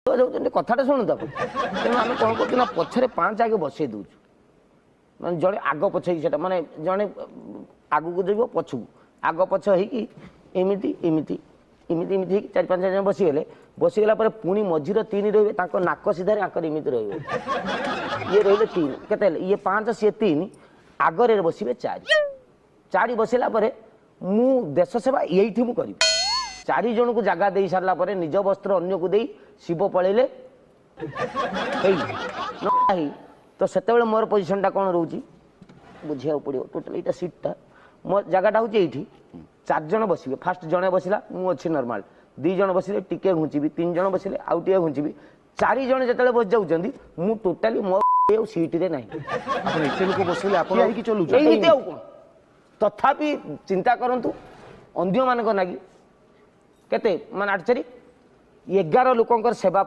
कथाटा शुणु तेणु आम कौन कर पछरे 5 आगे बसई दौर माने जड़े आग पछ माने जड़े आगू जो पछू आग पछ होमती एमती एमती एमती 4-5 जन बसीगला पुणी मझीर 3 रे नाक सीधार एमती रे ये रही 3 के ये 5 सी 3 आगे बसवे 4 बसला मु देश सेवा यही करी 4 जन को जगह दे सारा निज वस्त्र अन्य को दे शिव पलैले तो से मोर पोजिशनटा कौन रोचे बुझा पड़ो टोटाल यहाँ सीटा मो जगहटा हूँ ये 4 जन बसवे फास्ट जड़े बसला मुझे नॉर्मल 2 जन बसिले टिके घुंचीबी 3 जन बसिले आउ टे घुंचीबी 4 जन जो बस जाऊँ मु टोटाली मो सीट रे नहीं तथापि चिंता करंतु अंध्य मान लगी केते मान 8 11 लोकंकर सेवा